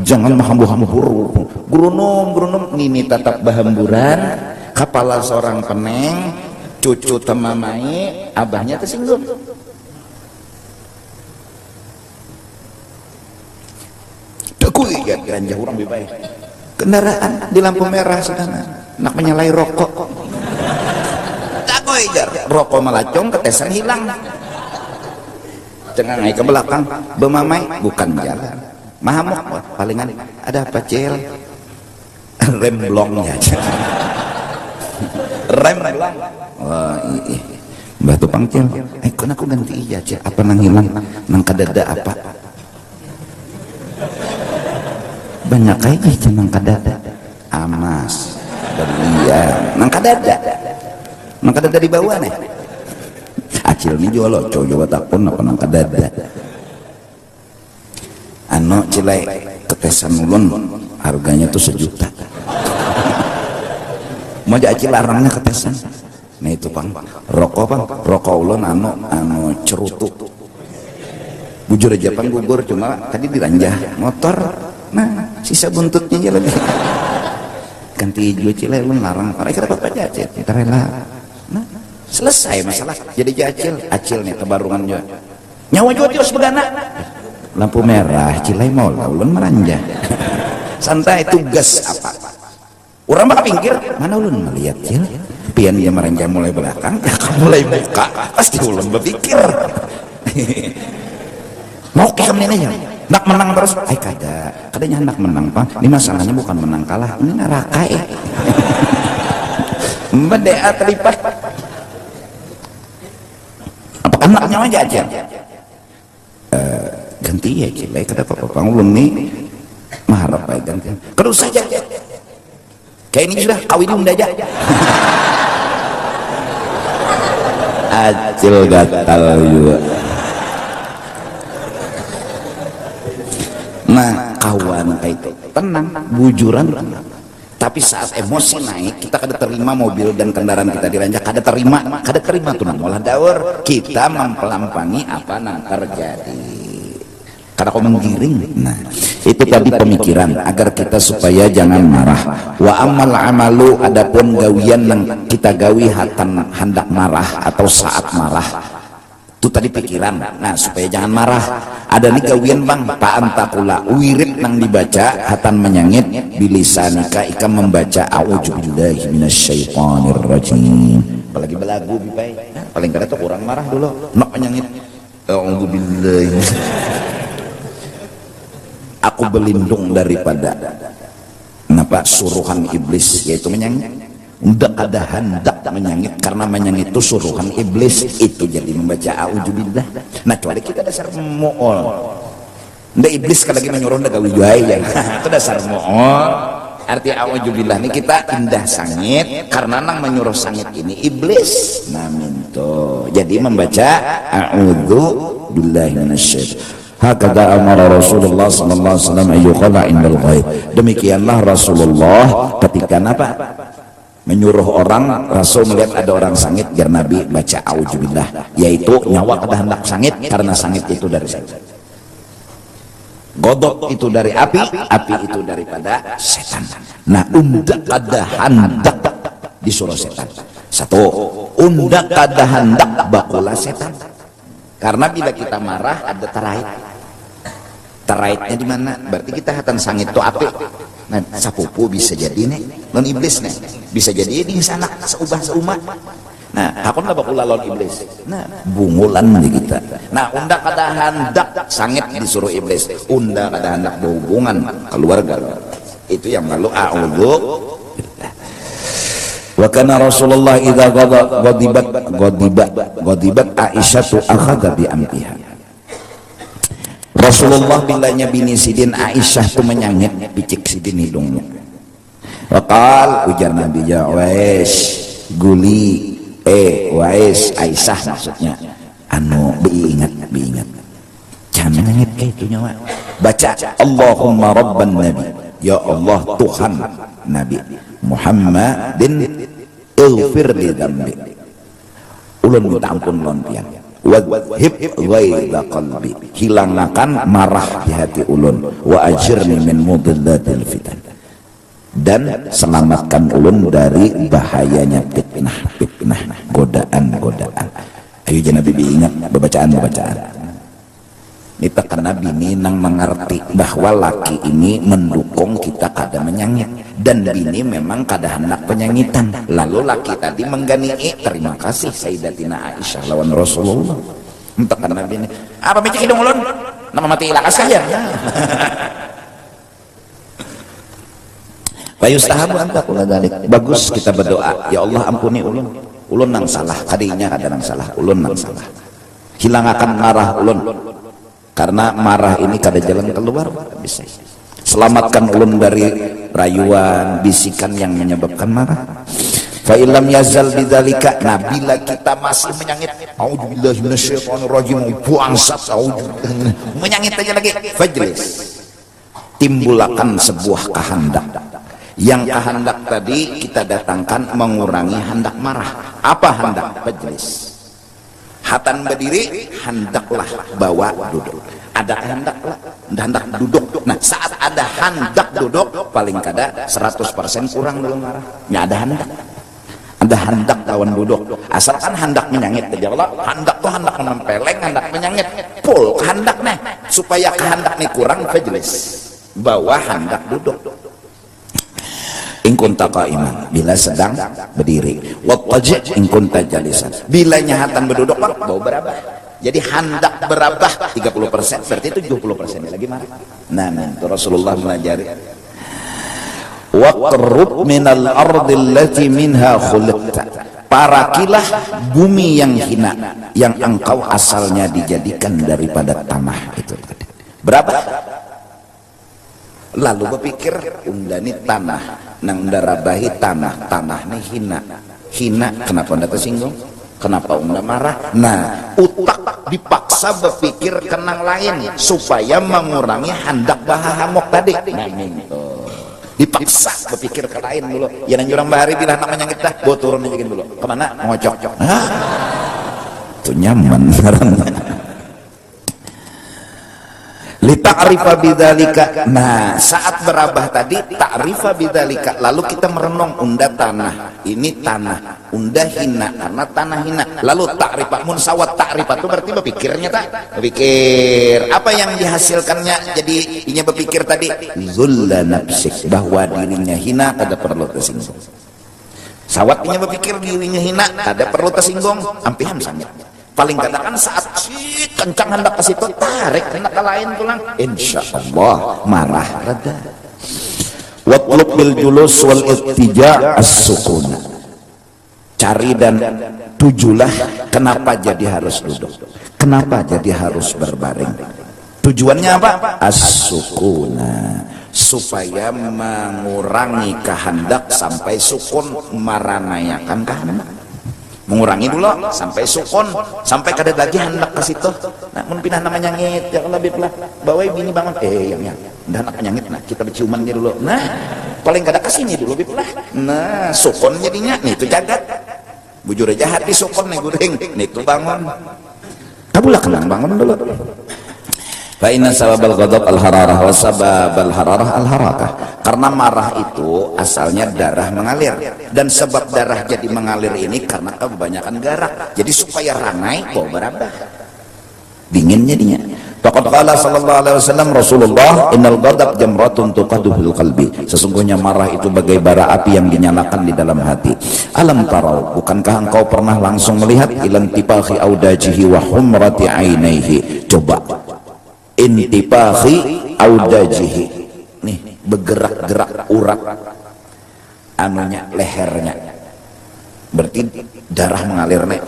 jangan mahambur-hambur gurunom nini tatap bahamburan kepala seorang peneng cucu temamai abahnya tersinggung dekui ya ganja orang lebih baik kendaraan di lampu merah sedang nak menyalai rokok rokok melacong ketesan hilang cengangai ke belakang bemamai bukan jalan mahamuk palingan ada apa cel rem blongnya rem blong wah batu pangcil kan aku ganti iya cel apa nang hilang nang kadada apa banyak kayaknya nang kadada amas berlian nang kadada maka dari bawah nih acil nih jual lo coba tak pun apa nang kadada ano cilai ketesan ulun harganya tuh 1 juta mau aja acil larangnya ketesan nah itu bang rokok ulun ano cerutu bujur aja pang gugur cuma tadi diranjah motor nah sisa buntutnya aja lebih ganti hijau cilai ulun larang mereka dapat aja acil kita rela nah selesai masalah jadi acil nih tebarungannya nyawa juga terus begana lampu merah cilai mau ulun meranja santai tugas apa orang bakal pinggir mana ulun melihat cil pian dia meranja mulai belakang ya mulai buka pasti ulun berpikir mau kayak aja nak menang terus kadanya nak menang pak ini masalahnya bukan menang kalah ini narakai mendea terlipat apa anaknya aja ganti ya cilai kada apa-apa ulun nih maharap baik ganti terus saja kayak ini sudah kawin aja acil gatal juga nah kawan kayak itu tenang bujuran tapi saat emosi naik kita kada terima mobil dan kendaraan kita diranjak kada terima tuh malah daur kita mempelampangi apa yang terjadi karena kau menggiring nah itu tadi pemikiran agar kita supaya jangan marah wa amal amalu adapun gawian yang kita gawi hendak marah atau saat marah itu tadi pikiran nah supaya jangan marah ada nih gawian bang pa'antakula wirid nang dibaca hatan menyangit bilisanika ika membaca a'udzubillahi minasyaitonirrajim apalagi belagu bipai paling kada tuh kurang marah dulu nak menyangit a'udzubillahi aku berlindung daripada suruhan iblis yaitu menyangit Ndak ada hendak menyangit, karena menyangit itu suruhan iblis, itu jadi membaca a'udzubillah. Nah kecuali kita dasar mu'ol, ndak iblis kalau lagi menyuruh ndak gawi juai ya itu dasar mu'ol. Arti a'udzubillah ini kita indah sangit, karena nang menyuruh sangit ini iblis. Nah minto jadi membaca a'udzubillahi minasyaitonir. Hakada amara Rasulullah sallallahu alaihi wasallam ayyuqala indal ghaib. Demikianlah Rasulullah ketika apa? Menyuruh orang, Rasul melihat ada orang sangit, biar Nabi baca auzubillah, yaitu nyawa kada hendak sangit, karena sangit itu dari setan. Godok itu dari api, api itu daripada setan. Nah, undak kada hendak disuruh setan. Satu, undak kada hendak bakula setan. Karena bila kita marah ada tarait. Teraitnya di mana? Berarti kita hatan sangit itu api. Nah, sapupu bisa jadi nih non iblis nih. Bisa jadi di sana seubah seumat. Nah, hakon lah bakula lawan iblis. Nah, bungulan di kita. Nah, unda kada hendak sangit disuruh iblis. Unda kada hendak berhubungan keluarga. Itu yang lalu a'udzu. Wa kana Rasulullah idza ghadibat Aisyah akhadha bi amriha. Rasulullah bilanya bini sidin Aisyah tu menyangit picik sidin hidungnya. Waqal ujar Nabi ya wais guli wais Aisyah maksudnya anu biingat jangan menyangit kayak itu nyawa. Baca Allahumma rabban nabi, ya Allah Tuhan Nabi Muhammadin ighfir li dzambi. Ulun minta ampun lon pian. Wadhib ghaidha qalbi, hilangkan marah di hati ulun, wa ajirni min mudillatil fitan, dan selamatkan ulun dari bahayanya fitnah godaan. Ayo jangan Nabi ingat bacaan kita karena bini nang mengerti bahwa laki ini mendukung kita kada menyangit, dan bini memang kada hendak penyangitan. Lalu laki tadi menggani terima kasih Sayyidatina Aisyah lawan Rasulullah. Entah karena bini apa becek hidung ulun nama mati ilakas kalian. Fayustahabu anta kula dalik. Bagus kita berdoa, ya Allah ampuni ulun nang salah, kadinya kada nang salah, ulun nang salah. Hilangakan marah ulun, karena marah ini kada jalan keluar. Bisa selamatkan ulun dari rayuan bisikan yang menyebabkan marah. Fa illam yazal bidzalika, nah bila kita masih menyangit auzubillahi minasyaitonirrajim, bangsat menyangit aja lagi, fajlis, timbulkan sebuah kehendak. Yang kehendak tadi kita datangkan mengurangi hendak marah. Apa hendak? Fajlis, hatan berdiri, hendaklah bawa duduk. Ada hendak duduk. Nah, saat ada hendak duduk, paling kada 100% kurang belum marah. Ya ada hendak. Ada hendak lawan duduk. Asalkan hendak menyangit aja Allah. Hendak tuh hendak menempeleng, hendak menyangit. Pul hendak nih supaya kehendak nih kurang, fajlis, bawa hendak duduk. In kunta qa'iman, bila sedang berdiri. Wattaji' in kunta jalisan, bila nyahatan berduduk bau berabah. Jadi hendak berabah 30%, berarti 70% lagi marah. Nah, itu Rasulullah mengajari. Waqrub minal ardi allati minha khuliqta, parakilah bumi yang hina yang engkau asalnya dijadikan daripada tanah itu. Berapa? Lalu berpikir undani tanah nang darabahi tanah nih hina kenapa anda tersinggung, kenapa anda marah? Nah, utak dipaksa berpikir kenang lain supaya mengurangi hendak bahahamok tadi. Nah, dipaksa berpikir ke lain dulu. Ya nang jurang bahari bila namanya kita bawa turun aja dulu. Kemana? Ngocok. Itu nyaman. Lita'rifa bidzalika. Nah, saat berabah tadi ta'rifa bidzalika, lalu kita merenung unda tanah ini tanah, unda hina karena tanah hina. Lalu ta'rifa munsawat, ta'rifa itu berarti berpikirnya tak? Berpikir apa yang dihasilkannya, jadi ini berpikir tadi zulla nafsik, bahwa dirinya hina kada perlu tersinggung. Sawatnya berpikir dirinya hina kada perlu tersinggung, ampihan sangat. Paling katakan saat kencang hendak ke situ, tarik hendak ke lain tulang, insyaallah marah reda. Watlub bil julus wal ittija' as-sukun, cari dan tujulah kenapa jadi harus duduk, kenapa jadi harus berbaring. Tujuannya apa? As-sukuna, supaya mengurangi kehendak sampai sukun, maranayakan kehendak. Mengurangi dulu sampai sukun, sampai kada lagi hendak ke situ. Nah, mun pindah namanya nyangit ya Allah biblah. Bawa bini bangun, yang dah nak nyangit, nah kita berciumannya dulu. Nah, paling kada kesini dulu biblah. Nah, sukun jadinya nih itu jagat. Bujur aja hati sukun nih guring, nih itu bangun. Kabulah kenang bangun dulu. Fa inna sababal ghadab al-hararah wa sababal hararah al-harakah. Karena marah itu asalnya darah mengalir, dan sebab darah jadi mengalir ini karena kebanyakan garak. Jadi supaya ranai kok berabah. Dingin jadinya. Faqad qala sallallahu alaihi wasallam Rasulullah, innal ghadab jamratun tuqadu fil qalbi. Sesungguhnya marah itu bagai bara api yang dinyalakan di dalam hati. Alam tarau, bukankah engkau pernah langsung melihat ilan tipahi audajihi wa humrati ainaihi? Coba intipahi audajihi, nih bergerak-gerak urat anunya, lehernya, berarti darah mengalir nih.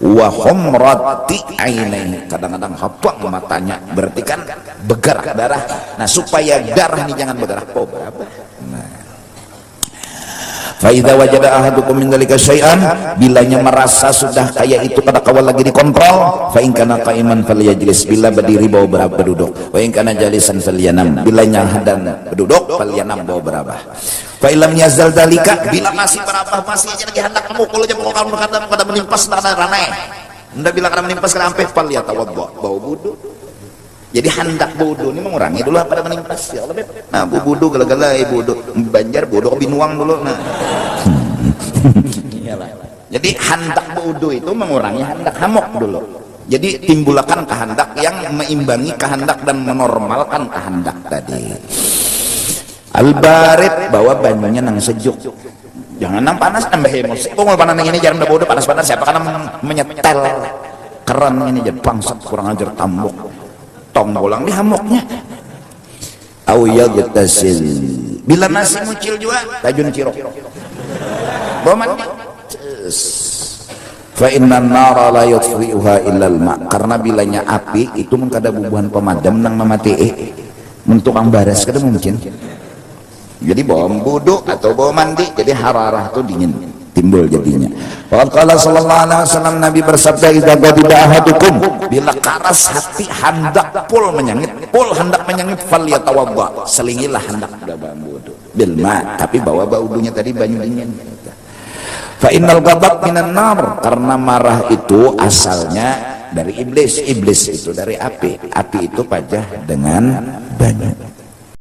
Wa humrati ainaihi, kadang-kadang habang matanya, berarti kan bergerak darah. Nah, supaya darah ini jangan bergerak berapa. Fa idza wajada ahadukum min dzalika syai'an, bilanya merasa sudah kayak itu pada kawal lagi dikontrol, fa in kana qa'iman falyajlis, bila berdiri bawa berapa duduk, wa in kana jalisan falyanam, bilanya hadan berduduk falyanam bawa berapa. Fa illam yazal dzalika, bila masih berapa masih aja lagi hendak memukul aja pokok kamu kada menimpas kana ranai. Hendak bila kada menimpas kana ampe falyatawaddo, bawa wudu. Jadi hendak bodoh ini mengurangi dulu pada menimpas ya Allah. Nah, bodoh gala-gala bodoh Banjar bodoh binuang dulu. Nah. Jadi hendak bodoh itu mengurangi hendak hamok dulu. Jadi timbulkan kehendak yang meimbangi kehendak dan menormalkan kehendak tadi. Al-barid, bawa banyunya nang sejuk. Jangan nang panas nambah emosi. Kok panas ini jarang bodoh panas-panas siapa karena menyetel keran ini jadi bangsat kurang ajar tambuk. Tong bolang di hamoknya. Au yagtasil, bila masih muncul juga tajun cirok bawa mandi. Fa inna nara la yutfi'uha illa al-ma, karena bilanya api itu mun kada bubuhan pemadam nang mamatii mun tukang baras kada mungkin. Jadi bawa wudu atau bawa mandi, jadi hararah itu dingin timbul jadinya. Waqad qala sallallahu alaihi wasallam, Nabi bersabda, idza ghadiba ahadukum, bila keras hati hendak pul menyangit falyatawadda, selingilah hendak wudu bil ma, tapi bawa wudunya tadi banyu dingin. Fa innal ghadab minan nar, karena marah itu asalnya dari iblis itu dari api itu pajah dengan banyu.